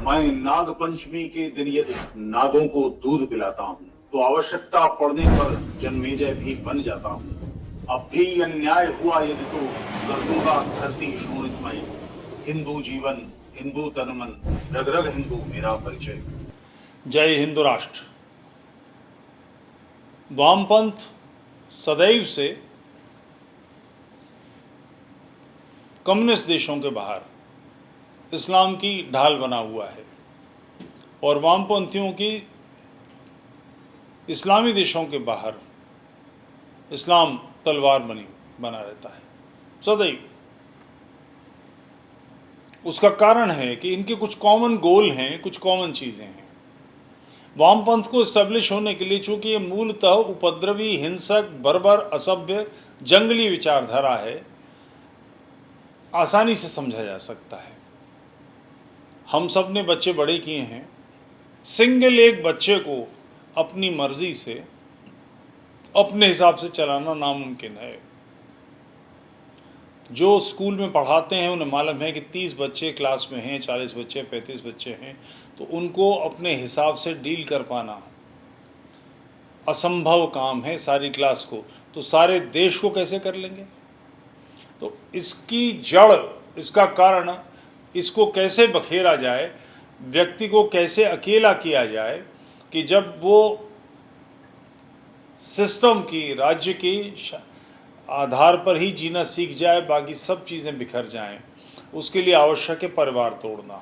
मैं नाग पंचमी के दिन यदि नागों को दूध पिलाता हूँ तो आवश्यकता पड़ने पर जन्मेजय भी बन जाता हूँ। अब भी अन्याय हुआ यदि तो कर दूंगा धरती शोणितमय। हिंदू जीवन, हिंदू तन मन, रग रग हिंदू मेरा परिचय। जय हिंदू राष्ट्र। वामपंथ सदैव से कम्युनिस्ट देशों के बाहर इस्लाम की ढाल बना हुआ है और वामपंथियों की इस्लामी देशों के बाहर इस्लाम तलवार बना रहता है सदैव। उसका कारण है कि इनके कुछ कॉमन गोल हैं, कुछ कॉमन चीज़ें हैं। वामपंथ को इस्टेब्लिश होने के लिए, चूंकि ये मूलतः उपद्रवी, हिंसक, बर्बर, असभ्य, जंगली विचारधारा है, आसानी से समझा जा सकता है। हम सब ने बच्चे बड़े किए हैं। सिंगल एक बच्चे को अपनी मर्जी से अपने हिसाब से चलाना नामुमकिन है। जो स्कूल में पढ़ाते हैं उन्हें मालूम है कि 30 बच्चे क्लास में हैं, 40 बच्चे, 35 बच्चे हैं, तो उनको अपने हिसाब से डील कर पाना असंभव काम है। सारी क्लास को तो सारे देश को कैसे कर लेंगे? तो इसकी जड़, इसका कारण, इसको कैसे बखेरा जाए, व्यक्ति को कैसे अकेला किया जाए कि जब वो सिस्टम की, राज्य की आधार पर ही जीना सीख जाए, बाकी सब चीज़ें बिखर जाएं। उसके लिए आवश्यक है परिवार तोड़ना।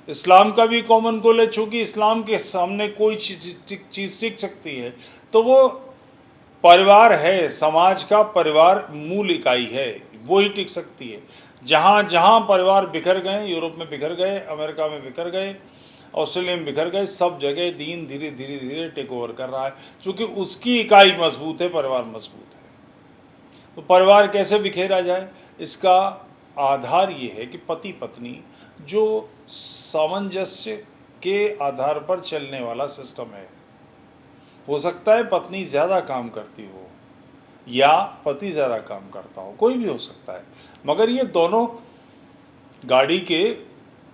इस्लाम का भी कॉमन गोल है, चूँकि इस्लाम के सामने कोई चीज़ टिक सकती है तो वो परिवार है। समाज का परिवार मूल इकाई है, वो ही टिक सकती है। जहाँ जहाँ परिवार बिखर गए, यूरोप में बिखर गए, अमेरिका में बिखर गए, ऑस्ट्रेलिया में बिखर गए, सब जगह दीन धीरे धीरे धीरे टेक ओवर कर रहा है, क्योंकि उसकी इकाई मजबूत है, परिवार मजबूत है। तो परिवार कैसे बिखेरा जाए, इसका आधार ये है कि पति पत्नी जो सामंजस्य के आधार पर चलने वाला सिस्टम है। हो सकता है पत्नी ज़्यादा काम करती हो या पति ज़्यादा काम करता हो, कोई भी हो सकता है, मगर ये दोनों गाड़ी के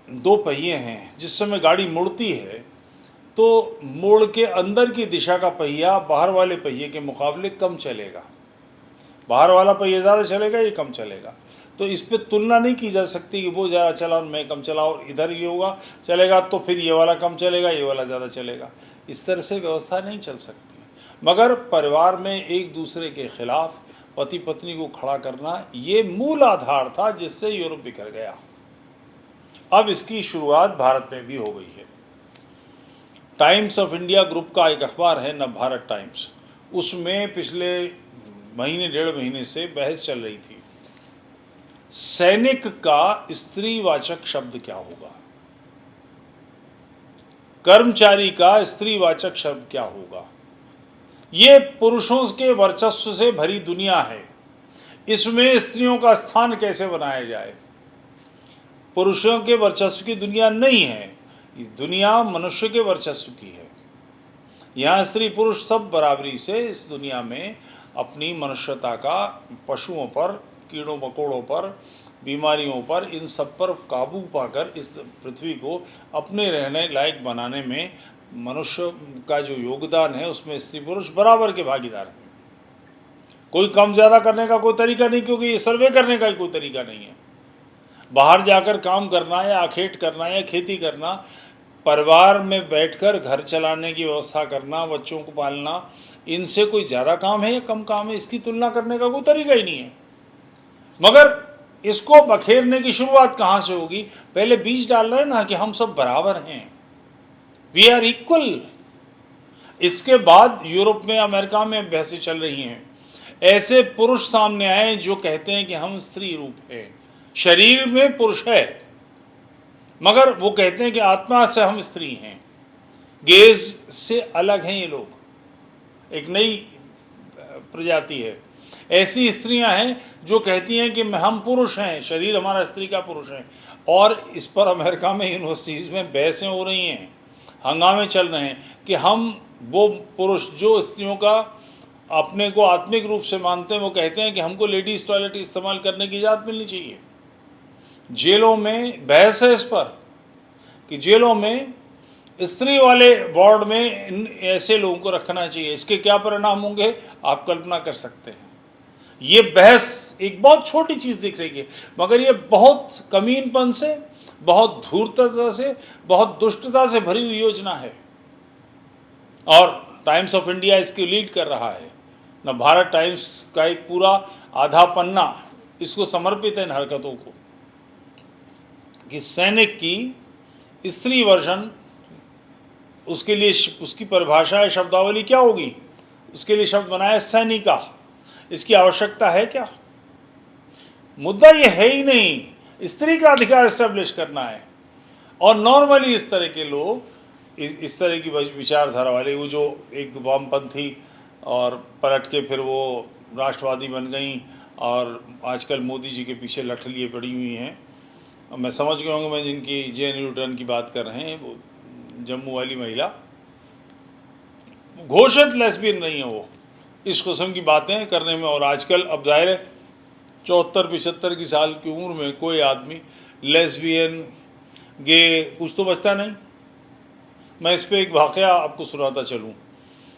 दो पहिए हैं। जिस समय गाड़ी मुड़ती है तो मोड़ के अंदर की दिशा का पहिया बाहर वाले पहिए के मुकाबले कम चलेगा। बाहर वाला पहिया ज़्यादा चलेगा, ये कम चलेगा। तो इस पर तुलना नहीं की जा सकती कि वो ज़्यादा चला और मैं कम चला, और इधर ये होगा चलेगा तो फिर ये वाला कम चलेगा, ये वाला ज़्यादा चलेगा। इस तरह से व्यवस्था नहीं चल सकती। मगर परिवार में एक दूसरे के खिलाफ पति पत्नी को खड़ा करना, ये मूल आधार था जिससे यूरोप बिखर गया। अब इसकी शुरुआत भारत में भी हो गई है। टाइम्स ऑफ इंडिया ग्रुप का एक अखबार है नवभारत टाइम्स, उसमें पिछले महीने, 1.5 महीने से बहस चल रही थी, सैनिक का स्त्रीवाचक शब्द क्या होगा, कर्मचारी का स्त्रीवाचक शब्द क्या होगा। ये पुरुषों के वर्चस्व से भरी दुनिया है, इसमें स्त्रियों का स्थान कैसे बनाया जाए। पुरुषों के वर्चस्व की दुनिया नहीं है, ये दुनिया मनुष्य के वर्चस्व की है। यहाँ स्त्री पुरुष सब बराबरी से इस दुनिया में अपनी मनुष्यता का पशुओं पर, कीड़ों मकोड़ों पर, बीमारियों पर, इन सब पर काबू पाकर इस पृथ्वी को अपने रहने लायक बनाने में मनुष्य का जो योगदान है उसमें स्त्री पुरुष बराबर के भागीदार हैं। कोई कम ज़्यादा करने का कोई तरीका नहीं, क्योंकि ये सर्वे करने का कोई तरीका नहीं है। बाहर जाकर काम करना या अखेट करना या खेती करना, परिवार में बैठकर घर चलाने की व्यवस्था करना, बच्चों को पालना, इनसे कोई ज़्यादा काम है या कम काम है, इसकी तुलना करने का कोई तरीका ही नहीं है। मगर इसको बखेरने की शुरुआत कहाँ से होगी? पहले बीज डाल रहे हैं ना कि हम सब बराबर हैं, वी आर इक्वल। इसके बाद यूरोप में, अमेरिका में बहसें चल रही हैं। ऐसे पुरुष सामने आए जो कहते हैं कि हम स्त्री रूप है, शरीर में पुरुष है, मगर वो कहते हैं कि आत्मा से हम स्त्री हैं। गेज से अलग हैं ये लोग, एक नई प्रजाति है। ऐसी स्त्रियां हैं जो कहती हैं कि हम पुरुष हैं, शरीर हमारा स्त्री का पुरुष है। और इस पर अमेरिका में यूनिवर्सिटीज़ में बहसें हो रही हैं, हंगामे चल रहे हैं कि हम वो पुरुष जो स्त्रियों का अपने को आत्मिक रूप से मानते हैं, वो कहते हैं कि हमको लेडीज़ टॉयलेट इस्तेमाल करने की इजाज़त मिलनी चाहिए। जेलों में बहस है इस पर कि जेलों में स्त्री वाले वार्ड में इन ऐसे लोगों को रखना चाहिए। इसके क्या परिणाम होंगे आप कल्पना कर सकते हैं। ये बहस एक बहुत छोटी चीज़ दिख रही है, मगर ये बहुत कमीनपन से, बहुत धूर्तता से, बहुत दुष्टता से भरी हुई योजना है। और टाइम्स ऑफ इंडिया इसकी लीड कर रहा है। न भारत टाइम्स का एक पूरा आधा पन्ना इसको समर्पित है इन हरकतों को, कि सैनिक की स्त्री वर्जन, उसके लिए उसकी परिभाषा है, शब्दावली क्या होगी, उसके लिए शब्द बनाया सैनिका। इसकी आवश्यकता है क्या? मुद्दा ये है ही नहीं, स्त्री का अधिकार एस्टेब्लिश करना है। और नॉर्मली इस तरह के लोग, इस तरह की विचारधारा वाले, वो जो एक वामपंथी और पलट के फिर वो राष्ट्रवादी बन गई और आजकल मोदी जी के पीछे लठ लिए पड़ी हुई हैं। मैं समझ गया हूँ मैं जिनकी जेएनयू रिटर्न की बात कर रहे हैं, वो जम्मू वाली महिला घोषित लेस्बियन नहीं है, वो इस किस्म की बातें करने में। और आजकल अब जाहिर है 74-75 की साल की उम्र में कोई आदमी लेस्बियन, गे कुछ तो बचता नहीं। मैं इस पर एक वाक़या आपको सुनाता चलूँ।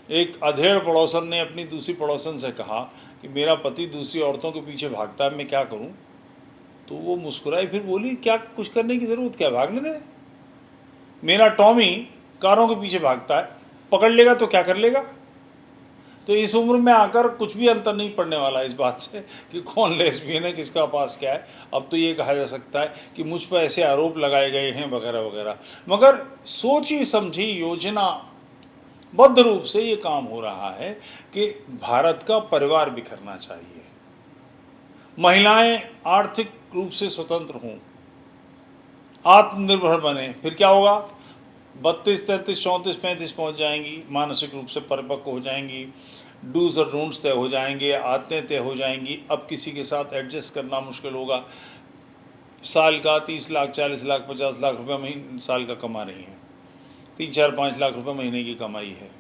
एक अधेड़ पड़ोसन ने अपनी दूसरी पड़ोसन से कहा कि मेरा पति दूसरी औरतों के पीछे भागता है, मैं क्या करूं? तो वो मुस्कुराई, फिर बोली क्या कुछ करने की ज़रूरत क्या, भागने दे। मेरा टॉमी कारों के पीछे भागता है, पकड़ लेगा तो क्या कर लेगा। तो इस उम्र में आकर कुछ भी अंतर नहीं पड़ने वाला इस बात से कि कौन लेस्बियन है, किसका पास क्या है। अब तो ये कहा जा सकता है कि मुझ पर ऐसे आरोप लगाए गए हैं वगैरह वगैरह। मगर सोची समझी योजना बद्ध रूप से ये काम हो रहा है कि भारत का परिवार बिखरना चाहिए, महिलाएं आर्थिक रूप से स्वतंत्र हों, आत्मनिर्भर बने। फिर क्या होगा, 32, 33, 34, 35 पहुँच जाएंगी, मानसिक रूप से परिपक्व हो जाएंगी, डूज और डोंट्स तय हो जाएंगे, आदतें तय हो जाएंगी। अब किसी के साथ एडजस्ट करना मुश्किल होगा। साल का 30 लाख, 40 लाख, 50 लाख रुपये महीने साल का कमा रही हैं, 3, 4, 5 लाख रुपए महीने की कमाई है।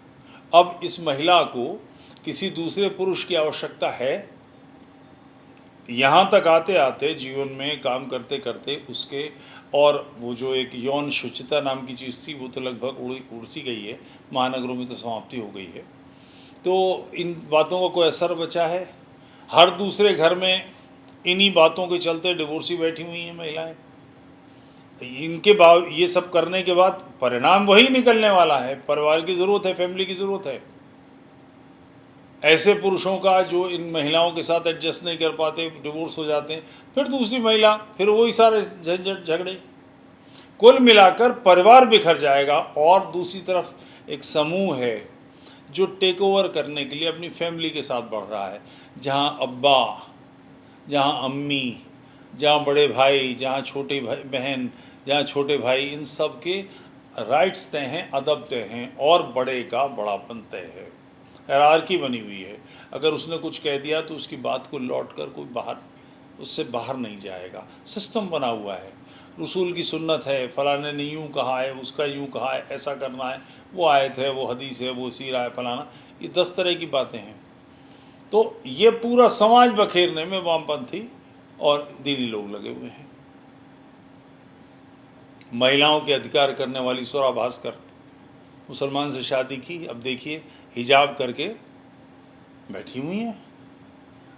अब इस महिला को किसी दूसरे पुरुष की आवश्यकता है? यहाँ तक आते आते जीवन में काम करते करते उसके, और वो जो एक यौन शुचिता नाम की चीज़ थी वो तो लगभग उड़ सी गई है, महानगरों में तो समाप्ति हो गई है। तो इन बातों का कोई असर बचा है? हर दूसरे घर में इन्हीं बातों के चलते डिवोर्सी बैठी हुई हैं महिलाएं। इनके बाद ये सब करने के बाद परिणाम वही निकलने वाला है। परिवार की ज़रूरत है, फैमिली की ज़रूरत है। ऐसे पुरुषों का जो इन महिलाओं के साथ एडजस्ट नहीं कर पाते, डिवोर्स हो जाते हैं, फिर दूसरी महिला, फिर वही सारे झंझट झगड़े, कुल मिलाकर परिवार बिखर जाएगा। और दूसरी तरफ एक समूह है जो टेक ओवर करने के लिए अपनी फैमिली के साथ बढ़ रहा है, जहाँ अब्बा, जहाँ अम्मी, जहाँ बड़े भाई, जहाँ छोटे भाई बहन, जहाँ छोटे भाई, इन सब के राइट्स तय हैं, अदब तय हैं, और बड़े का बड़ापन तय है, हायरार्की बनी हुई है। अगर उसने कुछ कह दिया तो उसकी बात को लौट कर कोई उससे बाहर नहीं जाएगा। सिस्टम बना हुआ है, रसूल की सुन्नत है, फलाने ने यूँ कहा है, उसका यूँ कहा है, ऐसा करना है, वो आयत है, वो हदीस है, वो सीरा है, फलाना, ये 10 तरह की बातें हैं। तो ये पूरा समाज बखेरने में वामपंथी और दीनी लोग लगे हुए हैं। महिलाओं के अधिकार करने वाली सुरा भास्कर मुसलमान से शादी की, अब देखिए हिजाब करके बैठी हुई हैं।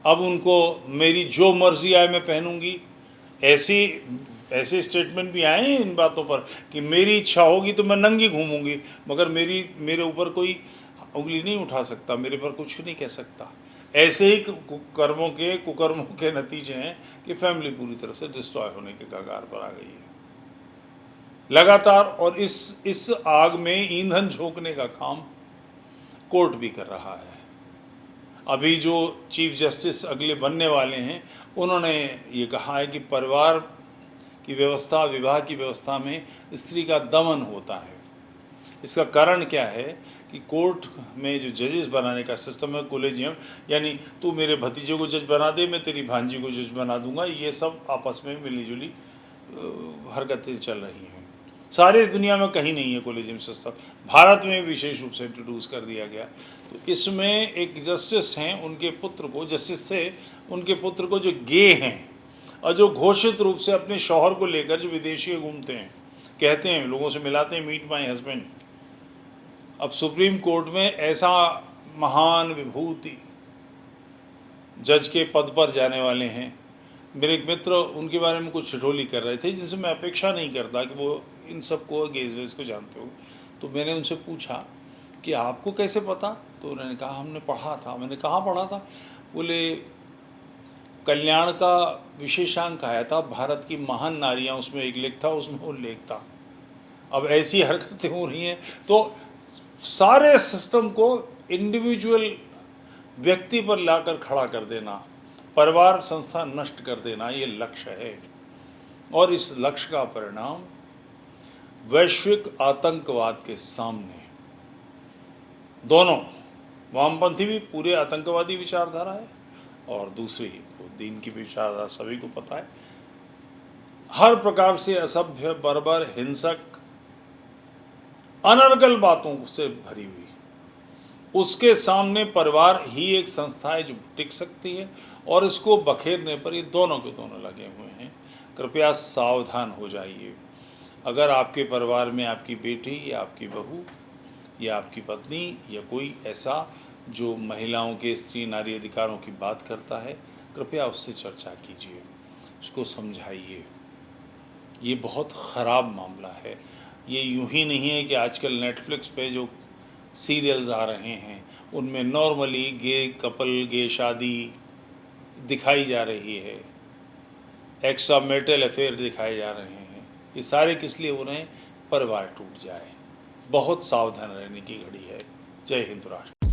अब उनको मेरी जो मर्जी आए मैं पहनूंगी, ऐसे स्टेटमेंट भी आए हैं इन बातों पर कि मेरी इच्छा होगी तो मैं नंगी घूमूंगी, मगर मेरे ऊपर कोई उंगली नहीं उठा सकता, मेरे पर कुछ नहीं कह सकता। ऐसे ही कुकर्मों के नतीजे हैं कि फैमिली पूरी तरह से डिस्ट्रॉय होने के कगार पर आ गई है लगातार। और इस आग में ईंधन झोंकने का काम कोर्ट भी कर रहा है। अभी जो चीफ जस्टिस अगले बनने वाले हैं, उन्होंने ये कहा है कि परिवार की व्यवस्था, विवाह की व्यवस्था में स्त्री का दमन होता है। इसका कारण क्या है कि कोर्ट में जो जजेस बनाने का सिस्टम है, कोलेजियम, यानी तू मेरे भतीजे को जज बना दे, मैं तेरी भांजी को जज बना दूंगा, ये सब आपस में मिलीजुली हरकतें चल रही हैं। सारी दुनिया में कहीं नहीं है कोलेजियम सिस्टम, भारत में विशेष रूप से इंट्रोड्यूस कर दिया गया। तो इसमें एक जस्टिस हैं, उनके पुत्र को, जस्टिस से उनके पुत्र को जो गे हैं और जो घोषित रूप से अपने शौहर को लेकर जो विदेशी घूमते हैं, कहते हैं, लोगों से मिलाते हैं, मीट माई हस्बैंड। अब सुप्रीम कोर्ट में ऐसा महान विभूति जज के पद पर जाने वाले हैं। मेरे एक मित्र उनके बारे में कुछ ठिठोली कर रहे थे, जिससे मैं अपेक्षा नहीं करता कि वो इन सबको गेज वेज को जानते हो। तो मैंने उनसे पूछा कि आपको कैसे पता? तो उन्होंने कहा हमने पढ़ा था। मैंने कहाँ पढ़ा था? बोले कल्याण का विशेषांक आया था, भारत की महान नारियां, उसमें एक लेख था, उसमें उल्लेख था। अब ऐसी हरकतें हो रही हैं तो सारे सिस्टम को इंडिविजुअल व्यक्ति पर लाकर खड़ा कर देना, परिवार संस्था नष्ट कर देना, ये लक्ष्य है। और इस लक्ष्य का परिणाम वैश्विक आतंकवाद के सामने, दोनों, वामपंथी भी पूरे आतंकवादी विचारधारा है और दूसरी तो दीन की विचारधारा, सभी को पता है। हर प्रकार से असभ्य, बर्बर, हिंसक, अनर्गल बातों से भरी हुई, उसके सामने परिवार ही एक संस्था है जो टिक सकती है। और इसको बखेरने पर ये दोनों के दोनों लगे हुए हैं। कृपया सावधान हो जाइए। अगर आपके परिवार में आपकी बेटी या आपकी बहू या आपकी पत्नी या कोई ऐसा जो महिलाओं के, स्त्री नारी अधिकारों की बात करता है, कृपया उससे चर्चा कीजिए, उसको समझाइए। ये बहुत ख़राब मामला है। ये यूं ही नहीं है कि आजकल नेटफ्लिक्स पे जो सीरियल्स आ रहे हैं उनमें नॉर्मली गे कपल, गे शादी दिखाई जा रही है, एक्स्ट्रा मैरिटल अफेयर दिखाए जा रहे हैं। ये सारे किस लिए हो रहे हैं? परिवार टूट जाए। बहुत सावधान रहने की घड़ी है। जय हिंद राष्ट्र।